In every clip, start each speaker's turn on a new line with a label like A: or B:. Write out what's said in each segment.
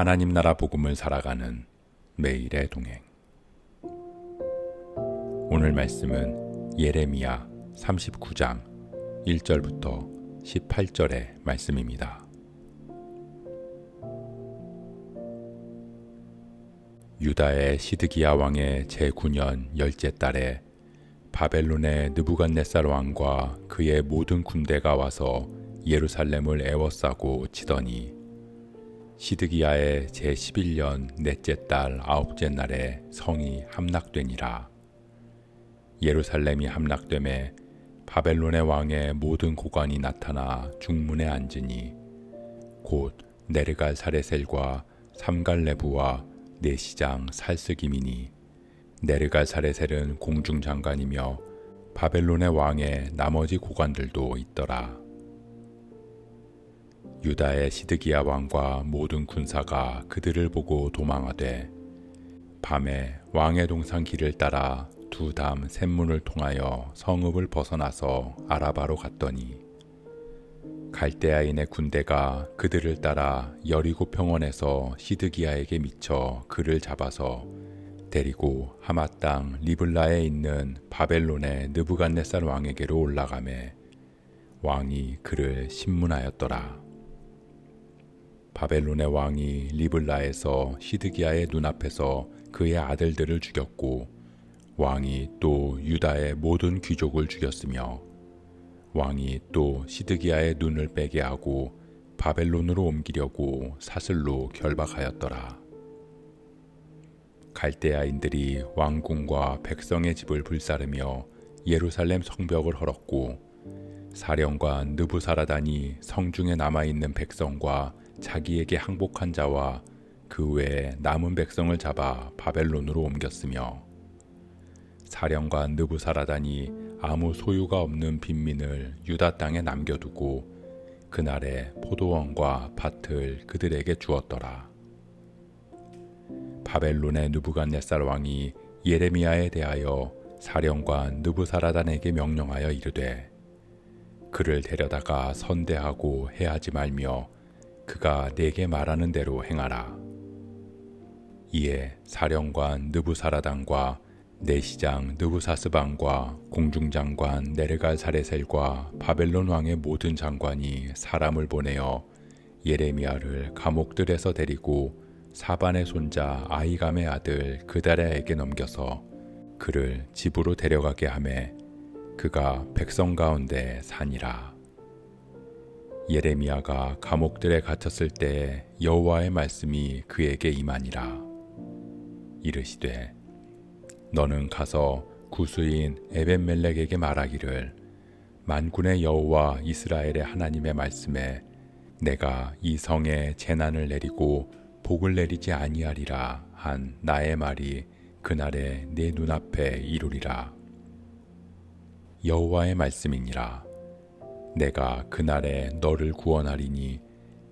A: 하나님 나라 복음을 살아가는 매일의 동행. 오늘 말씀은 예레미야 39장 1절부터 18절의 말씀입니다. 유다의 시드기야 왕의 제9년 10째 달에 바벨론의 느부갓네살 왕과 그의 모든 군대가 와서 예루살렘을 에워싸고 치더니 시드기야의 제11년 넷째 달 9째 날에 성이 함락되니라. 예루살렘이 함락되매 바벨론의 왕의 모든 고관이 나타나 중문에 앉으니 곧 네르갈사레셀과 삼갈레부와 내시장 살스김이니 네르갈사레셀은 공중장관이며 바벨론의 왕의 나머지 고관들도 있더라. 유다의 시드기야 왕과 모든 군사가 그들을 보고 도망하되 밤에 왕의 동산 길을 따라 두 담 샘문을 통하여 성읍을 벗어나서 아라바로 갔더니 갈대아인의 군대가 그들을 따라 여리고 평원에서 시드기야에게 미쳐 그를 잡아서 데리고 하마 땅 리블라에 있는 바벨론의 느부갓네살 왕에게로 올라가매 왕이 그를 신문하였더라. 바벨론의 왕이 리블라에서 시드기야의 눈앞에서 그의 아들들을 죽였고 왕이 또 유다의 모든 귀족을 죽였으며 왕이 또 시드기야의 눈을 빼게 하고 바벨론으로 옮기려고 사슬로 결박하였더라. 갈대아인들이 왕궁과 백성의 집을 불사르며 예루살렘 성벽을 헐었고 사령관 느부사라단이 성중에 남아있는 백성과 자기에게 항복한 자와 그 외에 남은 백성을 잡아 바벨론으로 옮겼으며 사령관 느부사라단이 아무 소유가 없는 빈민을 유다 땅에 남겨두고 그날에 포도원과 밭을 그들에게 주었더라. 바벨론의 느부갓네살 왕이 예레미야에 대하여 사령관 느부사라단에게 명령하여 이르되 그를 데려다가 선대하고 해하지 말며 그가 내게 말하는 대로 행하라. 이에 사령관 느부사라단과 내시장 느부사스반과 공중장관 네르갈사레셀과 바벨론 왕의 모든 장관이 사람을 보내어 예레미야를 감옥들에서 데리고 사반의 손자 아히감의 아들 그다랴에게 넘겨서 그를 집으로 데려가게 하매 그가 백성 가운데 사니라. 예레미야가 감옥들에 갇혔을 때 여호와의 말씀이 그에게 임하니라. 이르시되 너는 가서 구스인 에벤멜렉에게 말하기를 만군의 여호와 이스라엘의 하나님의 말씀에 내가 이 성에 재난을 내리고 복을 내리지 아니하리라 한 나의 말이 그날에 내 눈앞에 이루리라. 여호와의 말씀이니라. 내가 그날에 너를 구원하리니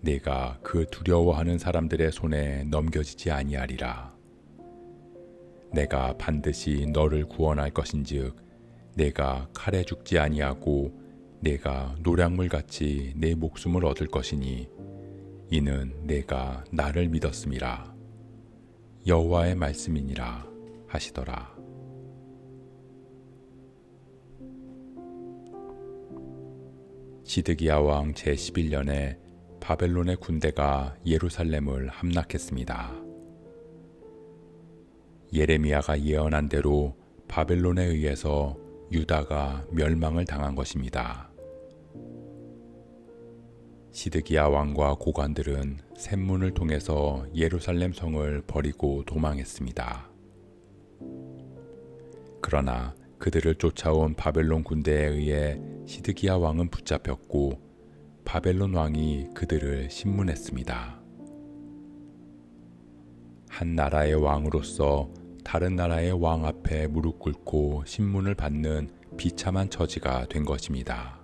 A: 내가 그 두려워하는 사람들의 손에 넘겨지지 아니하리라. 내가 반드시 너를 구원할 것인즉 내가 칼에 죽지 아니하고 내가 노략물같이 내 목숨을 얻을 것이니 이는 내가 나를 믿었음이라. 여호와의 말씀이니라 하시더라. 시드기야 왕 제11년에 바벨론의 군대가 예루살렘을 함락했습니다. 예레미야가 예언한 대로 바벨론에 의해서 유다가 멸망을 당한 것입니다. 시드기야 왕과 고관들은 샘문을 통해서 예루살렘 성을 버리고 도망했습니다. 그러나 그들을 쫓아온 바벨론 군대에 의해 시드기야 왕은 붙잡혔고 바벨론 왕이 그들을 신문했습니다. 한 나라의 왕으로서 다른 나라의 왕 앞에 무릎 꿇고 신문을 받는 비참한 처지가 된 것입니다.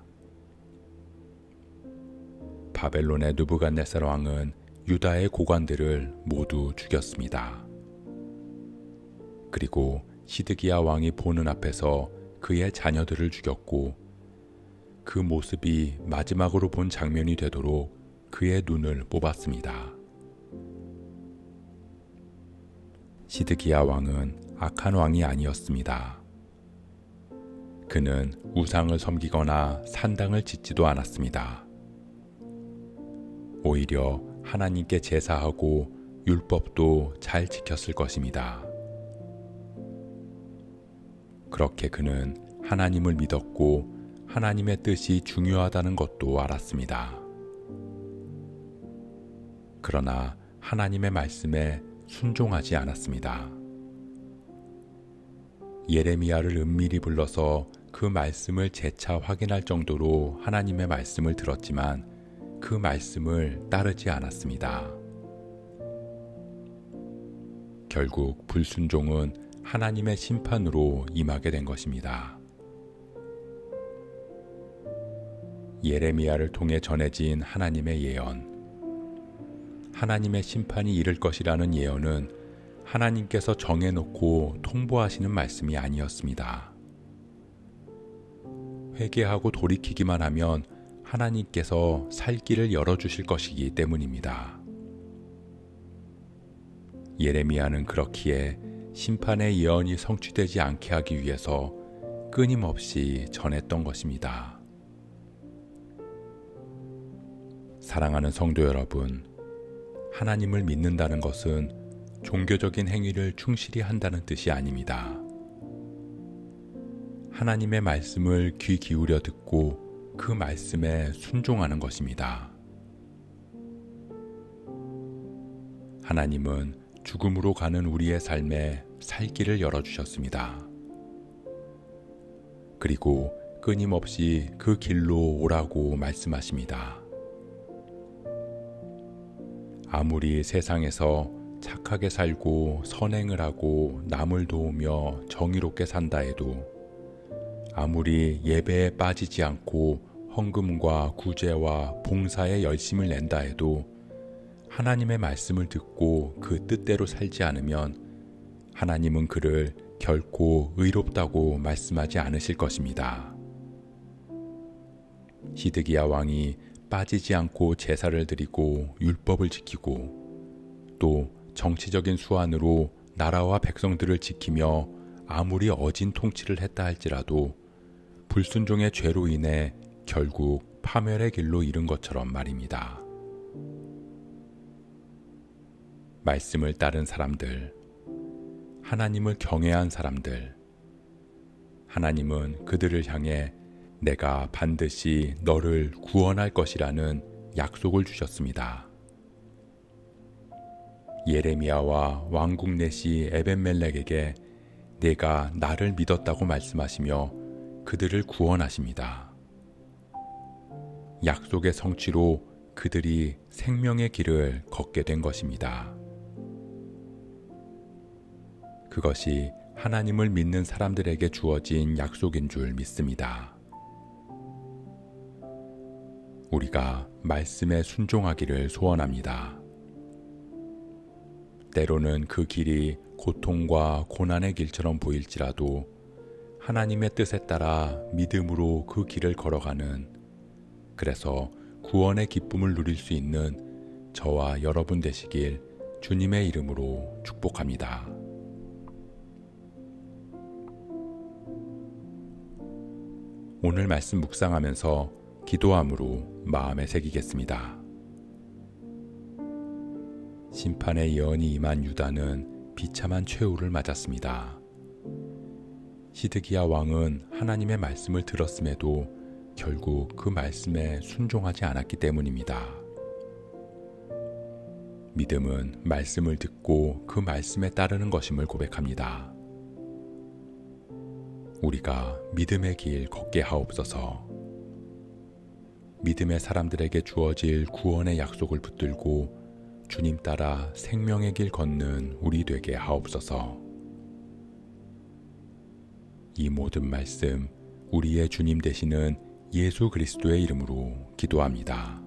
A: 바벨론의 느부갓네살 왕은 유다의 고관들을 모두 죽였습니다. 그리고 시드기야 왕이 보는 앞에서 그의 자녀들을 죽였고 그 모습이 마지막으로 본 장면이 되도록 그의 눈을 뽑았습니다. 시드기야 왕은 악한 왕이 아니었습니다. 그는 우상을 섬기거나 산당을 짓지도 않았습니다. 오히려 하나님께 제사하고 율법도 잘 지켰을 것입니다. 그렇게 그는 하나님을 믿었고 하나님의 뜻이 중요하다는 것도 알았습니다. 그러나 하나님의 말씀에 순종하지 않았습니다. 예레미야를 은밀히 불러서 그 말씀을 재차 확인할 정도로 하나님의 말씀을 들었지만 그 말씀을 따르지 않았습니다. 결국 불순종은 하나님의 심판으로 임하게 된 것입니다. 예레미야를 통해 전해진 하나님의 예언, 하나님의 심판이 이를 것이라는 예언은 하나님께서 정해놓고 통보하시는 말씀이 아니었습니다. 회개하고 돌이키기만 하면 하나님께서 살 길을 열어주실 것이기 때문입니다. 예레미야는 그렇기에 심판의 예언이 성취되지 않게 하기 위해서 끊임없이 전했던 것입니다. 사랑하는 성도 여러분, 하나님을 믿는다는 것은 종교적인 행위를 충실히 한다는 뜻이 아닙니다. 하나님의 말씀을 귀 기울여 듣고 그 말씀에 순종하는 것입니다. 하나님은 죽음으로 가는 우리의 삶에 살 길을 열어주셨습니다. 그리고 끊임없이 그 길로 오라고 말씀하십니다. 아무리 세상에서 착하게 살고 선행을 하고 남을 도우며 정의롭게 산다 해도, 아무리 예배에 빠지지 않고 헌금과 구제와 봉사에 열심을 낸다 해도 하나님의 말씀을 듣고 그 뜻대로 살지 않으면 하나님은 그를 결코 의롭다고 말씀하지 않으실 것입니다. 시드기야 왕이 빠지지 않고 제사를 드리고 율법을 지키고 또 정치적인 수완으로 나라와 백성들을 지키며 아무리 어진 통치를 했다 할지라도 불순종의 죄로 인해 결국 파멸의 길로 이른 것처럼 말입니다. 말씀을 따른 사람들, 하나님을 경외한 사람들, 하나님은 그들을 향해 내가 반드시 너를 구원할 것이라는 약속을 주셨습니다. 예레미야와 왕국 내시 에벤멜렉에게 내가 나를 믿었다고 말씀하시며 그들을 구원하십니다. 약속의 성취로 그들이 생명의 길을 걷게 된 것입니다. 그것이 하나님을 믿는 사람들에게 주어진 약속인 줄 믿습니다. 우리가 말씀에 순종하기를 소원합니다. 때로는 그 길이 고통과 고난의 길처럼 보일지라도 하나님의 뜻에 따라 믿음으로 그 길을 걸어가는, 그래서 구원의 기쁨을 누릴 수 있는 저와 여러분 되시길 주님의 이름으로 축복합니다. 오늘 말씀 묵상하면서 기도함으로 마음에 새기겠습니다. 심판의 예언이 임한 유다는 비참한 최후를 맞았습니다. 시드기야 왕은 하나님의 말씀을 들었음에도 결국 그 말씀에 순종하지 않았기 때문입니다. 믿음은 말씀을 듣고 그 말씀에 따르는 것임을 고백합니다. 우리가 믿음의 길 걷게 하옵소서. 믿음의 사람들에게 주어질 구원의 약속을 붙들고 주님 따라 생명의 길 걷는 우리 되게 하옵소서. 이 모든 말씀 우리의 주님 되시는 예수 그리스도의 이름으로 기도합니다.